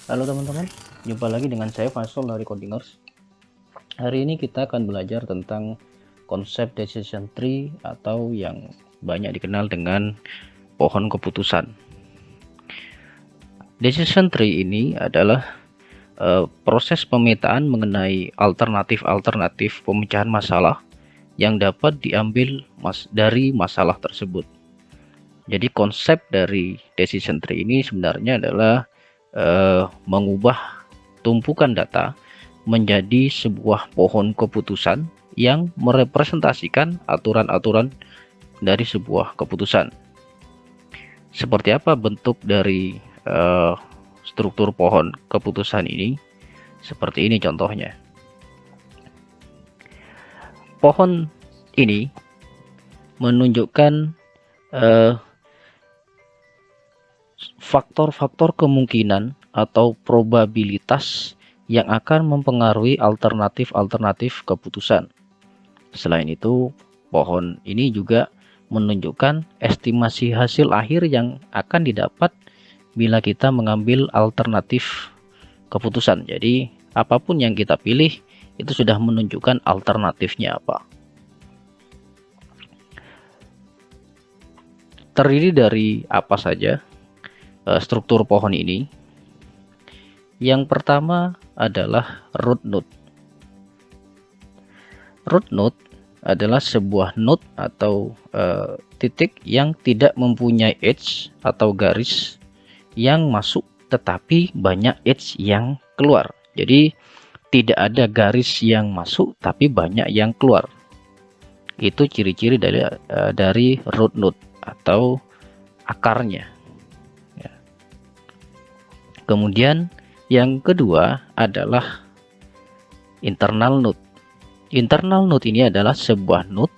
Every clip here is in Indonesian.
Halo teman-teman, jumpa lagi dengan saya Faisal dari Codingers. Hari ini kita akan belajar tentang konsep decision tree atau yang banyak dikenal dengan pohon keputusan. Decision tree ini adalah proses pemetaan mengenai alternatif-alternatif pemecahan masalah yang dapat diambil dari masalah tersebut. Jadi konsep dari decision tree ini sebenarnya adalah mengubah tumpukan data menjadi sebuah pohon keputusan yang merepresentasikan aturan-aturan dari sebuah keputusan. Seperti apa bentuk dari struktur pohon keputusan ini? Seperti ini contohnya. Pohon ini menunjukkan faktor-faktor kemungkinan atau probabilitas yang akan mempengaruhi alternatif-alternatif keputusan. Selain itu, pohon ini juga menunjukkan estimasi hasil akhir yang akan didapat bila kita mengambil alternatif keputusan. Jadi, apapun yang kita pilih, itu sudah menunjukkan alternatifnya apa. Terdiri dari apa saja struktur pohon ini? Yang pertama adalah root node. Root node adalah sebuah node atau titik yang tidak mempunyai edge atau garis yang masuk, tetapi banyak edge yang keluar. Jadi tidak ada garis yang masuk tapi banyak yang keluar. Itu ciri-ciri dari root node atau akarnya. Kemudian yang kedua adalah internal node. Internal node ini adalah sebuah node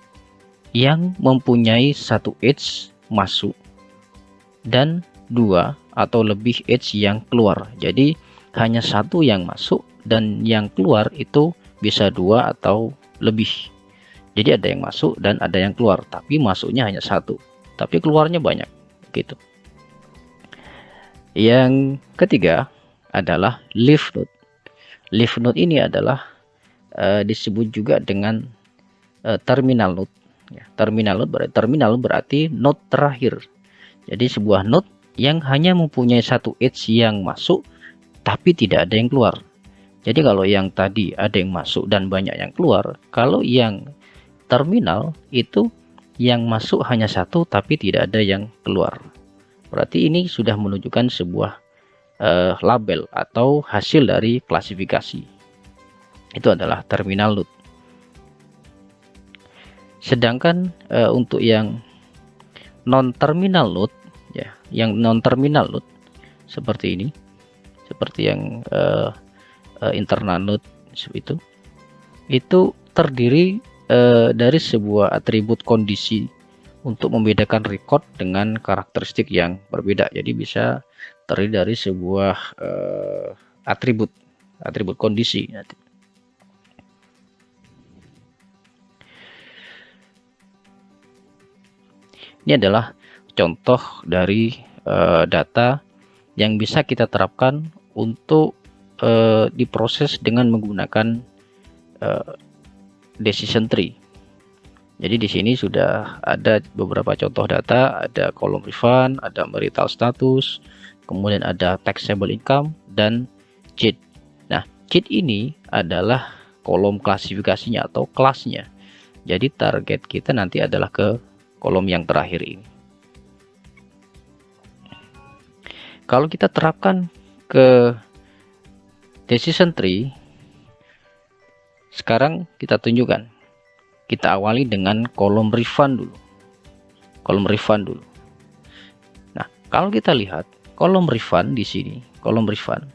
yang mempunyai satu edge masuk dan dua atau lebih edge yang keluar. Jadi hanya satu yang masuk dan yang keluar itu bisa dua atau lebih. Jadi ada yang masuk dan ada yang keluar, tapi masuknya hanya satu, tapi keluarnya banyak gitu. Yang ketiga adalah leaf node. Leaf node ini adalah disebut juga dengan terminal node. Terminal berarti node terakhir. Jadi sebuah node yang hanya mempunyai satu edge yang masuk tapi tidak ada yang keluar. Jadi kalau yang tadi ada yang masuk dan banyak yang keluar, kalau yang terminal itu yang masuk hanya satu tapi tidak ada yang keluar. Berarti ini sudah menunjukkan sebuah label atau hasil dari klasifikasi. Itu adalah terminal node. Sedangkan untuk yang non-terminal node, ya, yang non-terminal node seperti ini, seperti yang internal node itu terdiri dari sebuah atribut kondisi untuk membedakan record dengan karakteristik yang berbeda. Jadi bisa terdiri dari sebuah atribut kondisi. Ini adalah contoh dari data yang bisa kita terapkan untuk diproses dengan menggunakan decision tree. Jadi di sini sudah ada beberapa contoh data, ada kolom refund, ada marital status, kemudian ada taxable income dan cheat. Nah, cheat ini adalah kolom klasifikasinya atau kelasnya. Jadi target kita nanti adalah ke kolom yang terakhir ini. Kalau kita terapkan ke decision tree, sekarang kita tunjukkan. Kita awali dengan kolom refund dulu. Kolom refund dulu. Nah, kalau kita lihat kolom refund di sini, kolom refund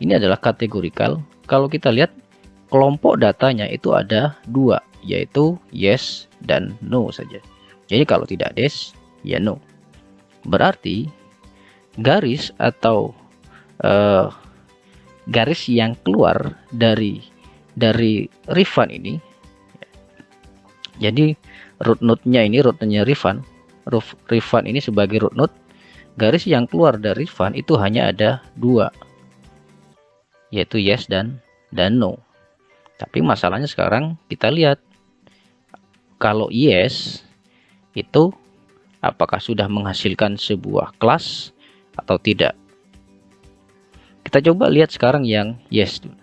ini adalah kategorikal. Kalau kita lihat kelompok datanya itu ada dua, yaitu yes dan no saja. Jadi kalau tidak yes, ya no. Berarti garis atau garis yang keluar dari refund ini, jadi root node-nya ini, root node-nya refund ini sebagai root node, garis yang keluar dari Rifan itu hanya ada dua, yaitu yes dan no. Tapi masalahnya sekarang kita lihat, kalau yes itu apakah sudah menghasilkan sebuah kelas atau tidak. Kita coba lihat sekarang yang yes dulu.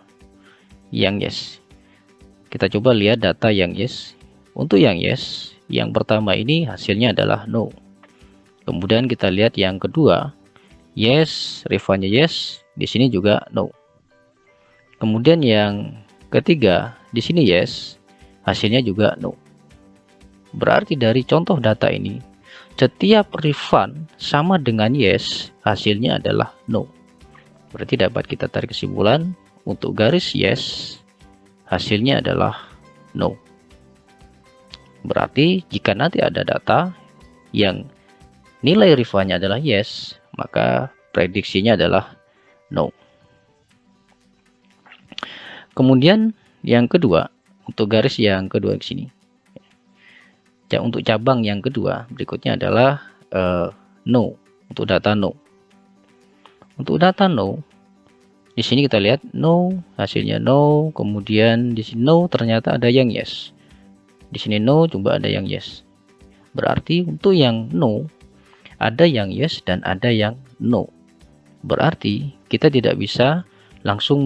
Yang yes, kita coba lihat data yang yes. Untuk yang yes, yang pertama ini hasilnya adalah no. Kemudian kita lihat yang kedua, yes, Rifannya yes, di sini juga no. Kemudian yang ketiga, di sini yes, hasilnya juga no. Berarti dari contoh data ini, setiap Rifan sama dengan yes, hasilnya adalah no. Berarti dapat kita tarik kesimpulan, untuk garis yes, hasilnya adalah no. Berarti jika nanti ada data yang nilai Rifannya adalah yes, maka prediksinya adalah no. Kemudian yang kedua, untuk garis yang kedua di sini, untuk cabang yang kedua berikutnya adalah no. Untuk data no. Untuk data no, di sini kita lihat no, hasilnya no. Kemudian di sini no, ternyata ada yang yes. Di sini no, coba ada yang yes. Berarti untuk yang no, ada yang yes dan ada yang no. Berarti kita tidak bisa langsung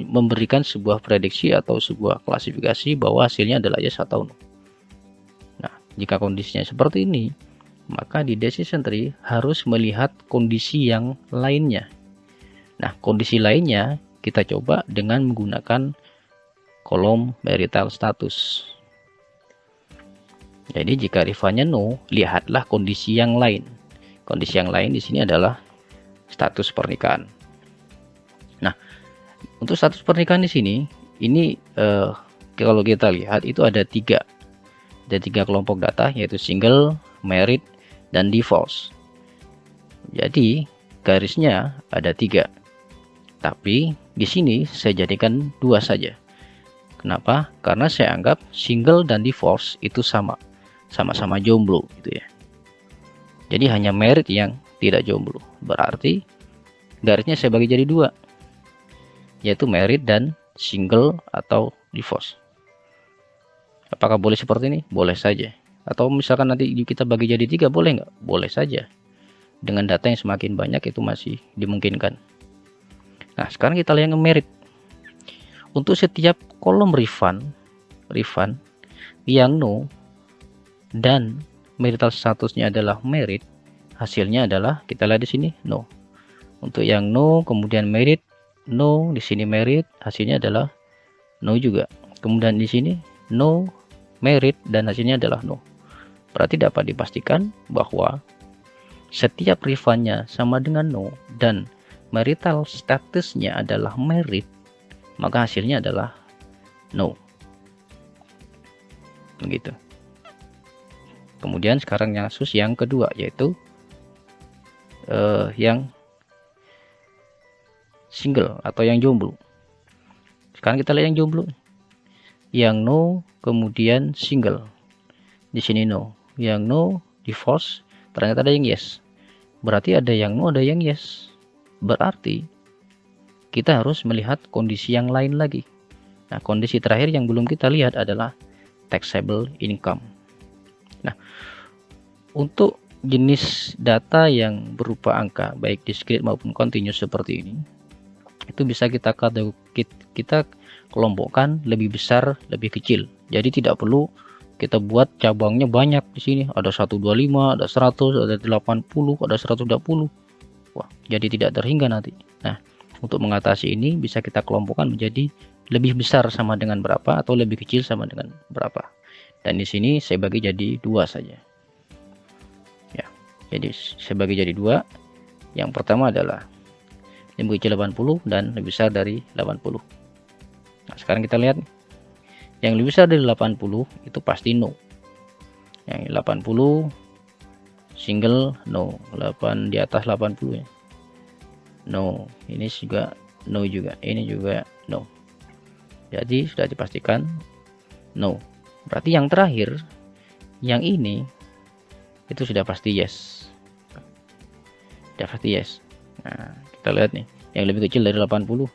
memberikan sebuah prediksi atau sebuah klasifikasi bahwa hasilnya adalah yes atau no. Nah, jika kondisinya seperti ini, maka di decision tree harus melihat kondisi yang lainnya. Nah, kondisi lainnya kita coba dengan menggunakan kolom marital status. Jadi jika Rifannya no, lihatlah kondisi yang lain. Kondisi yang lain di sini adalah status pernikahan. Nah, untuk status pernikahan di sini, ini kalau kita lihat itu ada tiga kelompok data, yaitu single, married, dan divorce. Jadi garisnya ada tiga. Tapi di sini saya jadikan dua saja. Kenapa? Karena saya anggap single dan divorce itu sama-sama jomblo gitu ya. Jadi hanya married yang tidak jomblo. Berarti garisnya saya bagi jadi dua, yaitu married dan single atau divorce. Apakah boleh seperti ini? Boleh saja. Atau misalkan nanti kita bagi jadi tiga, boleh nggak? Boleh saja. Dengan data yang semakin banyak itu masih dimungkinkan. Nah, sekarang kita lihat yang merit. Untuk setiap kolom Rifan yang no dan marital statusnya adalah merit, hasilnya adalah kita lihat di sini no. Untuk yang no, kemudian merit, no, di sini merit, hasilnya adalah no juga. Kemudian di sini no, merit, dan hasilnya adalah no. Berarti dapat dipastikan bahwa setiap Rifannya sama dengan no dan marital statusnya adalah merit, maka hasilnya adalah no. Begitu. Kemudian sekarang yang kasus yang kedua, yaitu yang single atau yang jomblo. Sekarang kita lihat yang jomblo. Yang no, kemudian single. Di sini no. Yang no, divorce, ternyata ada yang yes. Berarti ada yang no, ada yang yes. Berarti kita harus melihat kondisi yang lain lagi. Nah, kondisi terakhir yang belum kita lihat adalah taxable income. Nah, untuk jenis data yang berupa angka, baik discrete maupun continuous seperti ini, itu bisa kita kelompokkan lebih besar, lebih kecil. Jadi tidak perlu kita buat cabangnya banyak di sini. Ada 125, ada 100, ada 80, ada 120. Wah, jadi tidak terhingga nanti. Nah, untuk mengatasi ini bisa kita kelompokkan menjadi lebih besar sama dengan berapa atau lebih kecil sama dengan berapa. Dan di sini saya bagi jadi dua saja. Ya, jadi saya bagi jadi dua. Yang pertama adalah lebih kecil 80 dan lebih besar dari 80. Nah, sekarang kita lihat yang lebih besar dari 80 itu pasti no. Yang 80 single no, 8 di atas 80 ya. No, ini juga no juga, ini juga no. Jadi sudah dipastikan no. Berarti yang terakhir, yang ini itu sudah pasti yes. Sudah pasti yes. Nah, kita lihat nih, yang lebih kecil dari 80.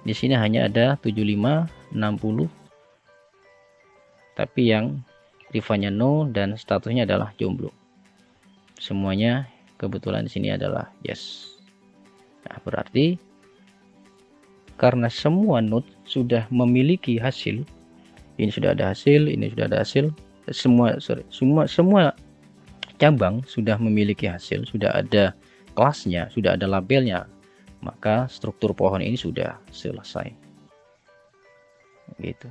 Di sini hanya ada 75, 60. Tapi yang Rifanya no dan statusnya adalah jomblo. Semuanya kebetulan di sini adalah yes. Nah, berarti karena semua node sudah memiliki hasil, ini sudah ada hasil, ini sudah ada hasil, semua cabang sudah memiliki hasil, sudah ada kelasnya, sudah ada labelnya, maka struktur pohon ini sudah selesai. Gitu.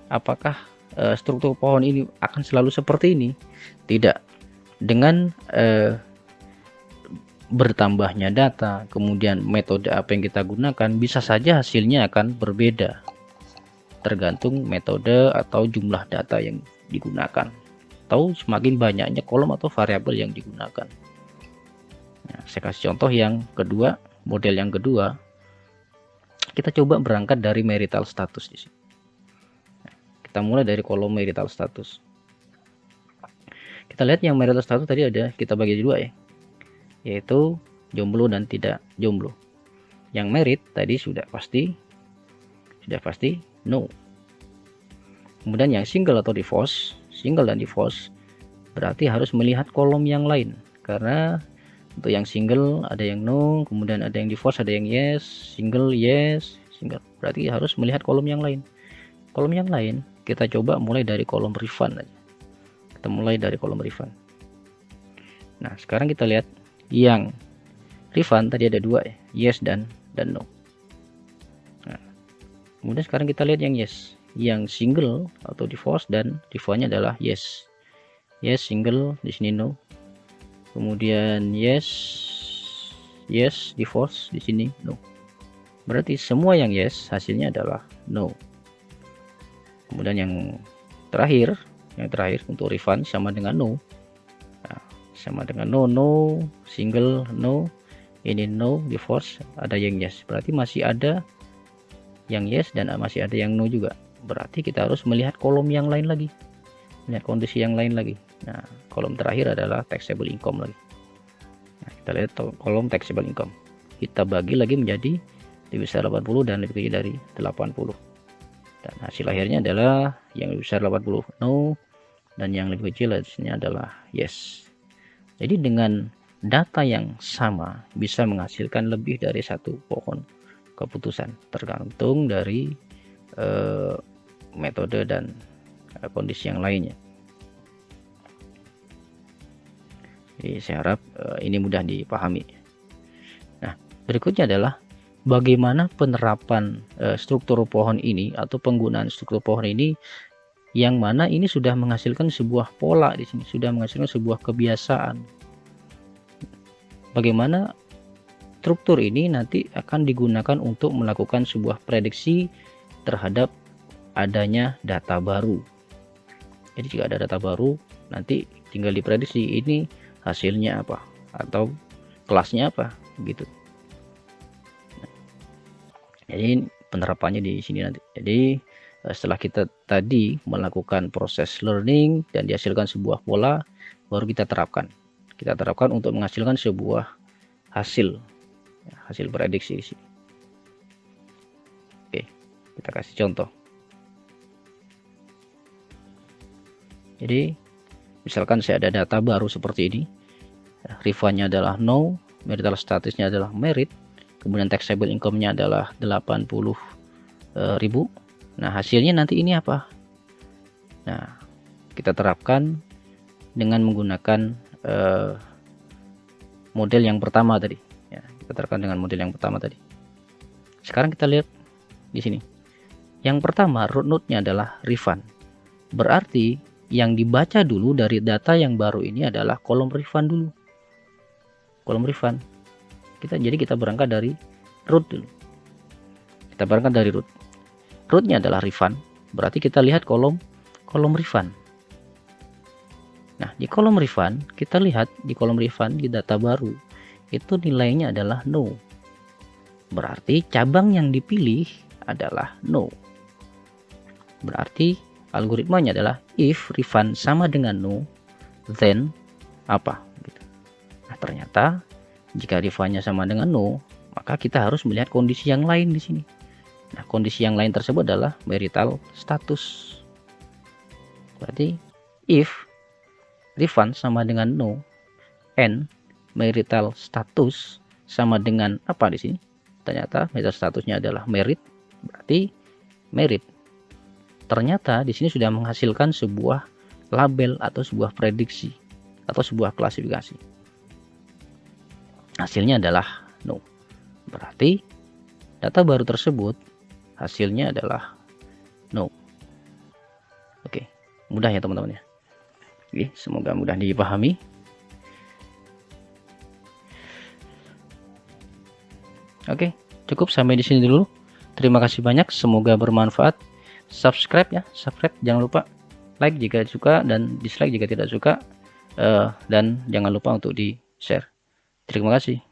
Apakah struktur pohon ini akan selalu seperti ini? Tidak. Dengan bertambahnya data, kemudian metode apa yang kita gunakan, bisa saja hasilnya akan berbeda tergantung metode atau jumlah data yang digunakan, atau semakin banyaknya kolom atau variabel yang digunakan. Nah, saya kasih contoh yang kedua, model yang kedua. Kita coba berangkat dari marital status di sini. Kita mulai dari kolom marital status. Kita lihat yang marital status tadi ada, kita bagi dua ya, yaitu jomblo dan tidak jomblo. Yang merit tadi sudah pasti no. Kemudian yang single atau divorce, single dan divorce berarti harus melihat kolom yang lain, karena untuk yang single ada yang no, kemudian ada yang divorce, ada yang yes, single yes, single, berarti harus melihat kolom yang lain. Kolom yang lain kita coba mulai dari kolom refund aja. Kita mulai dari kolom refund. Nah, sekarang kita lihat yang refund tadi ada dua ya, yes dan no. Nah, kemudian sekarang kita lihat yang yes, yang single atau divorce, dan defaultnya adalah yes. Yes single, di sini no. Kemudian yes divorce, di sini no. Berarti semua yang yes hasilnya adalah no. Kemudian yang terakhir untuk refund sama dengan no. Nah, sama dengan no, single no, ini no, divorce, ada yang yes, berarti masih ada yang yes dan masih ada yang no juga. Berarti kita harus melihat kolom yang lain lagi, melihat kondisi yang lain lagi. Nah, kolom terakhir adalah taxable income lagi. Nah, kita lihat kolom taxable income, kita bagi lagi menjadi lebih besar 80 dan lebih kecil dari 80, dan hasil akhirnya adalah yang lebih besar 80 no, dan yang lebih kecil hasilnya adalah yes. Jadi dengan data yang sama bisa menghasilkan lebih dari satu pohon keputusan, tergantung dari metode dan kondisi yang lainnya. Jadi saya harap ini mudah dipahami. Nah, berikutnya adalah bagaimana penerapan struktur pohon ini atau penggunaan struktur pohon ini, yang mana ini sudah menghasilkan sebuah pola di sini, sudah menghasilkan sebuah kebiasaan. Bagaimana struktur ini nanti akan digunakan untuk melakukan sebuah prediksi terhadap adanya data baru. Jadi jika ada data baru, nanti tinggal diprediksi ini hasilnya apa atau kelasnya apa gitu. Jadi penerapannya di sini nanti. Jadi setelah kita tadi melakukan proses learning dan dihasilkan sebuah pola, baru kita terapkan. Kita terapkan untuk menghasilkan sebuah hasil prediksi di sini. Oke, kita kasih contoh. Jadi misalkan saya ada data baru seperti ini, refundnya adalah no, marital statusnya adalah merit, kemudian taxable income-nya adalah 80.000. Nah, hasilnya nanti ini apa? Nah, kita terapkan dengan menggunakan model yang pertama tadi. Ya, kita terapkan dengan model yang pertama tadi. Sekarang kita lihat di sini. Yang pertama, root node-nya adalah refund. Berarti yang dibaca dulu dari data yang baru ini adalah kolom refund dulu. Kolom refund. Jadi kita berangkat dari root dulu. Kita berangkat dari root. Root-nya adalah refund. Berarti kita lihat kolom refund. Nah, di kolom refund, kita lihat di kolom refund di data baru itu nilainya adalah no. Berarti cabang yang dipilih adalah no. Berarti algoritmanya adalah if refund sama dengan no, then apa gitu. Nah, Ternyata jika rifanya sama dengan no, maka kita harus melihat kondisi yang lain di sini. Nah, kondisi yang lain tersebut adalah marital status. Berarti if Rifan sama dengan no and marital status sama dengan apa di sini? Ternyata marital statusnya adalah married, berarti married. Ternyata di sini sudah menghasilkan sebuah label atau sebuah prediksi atau sebuah klasifikasi. Hasilnya adalah no. Berarti data baru tersebut hasilnya adalah no. Oke, mudah ya teman-teman ya. Oke, semoga mudah dipahami. Oke, cukup sampai di sini dulu. Terima kasih banyak, semoga bermanfaat. Subscribe ya, subscribe, jangan lupa like jika suka dan dislike jika tidak suka, dan jangan lupa untuk di share. Terima kasih.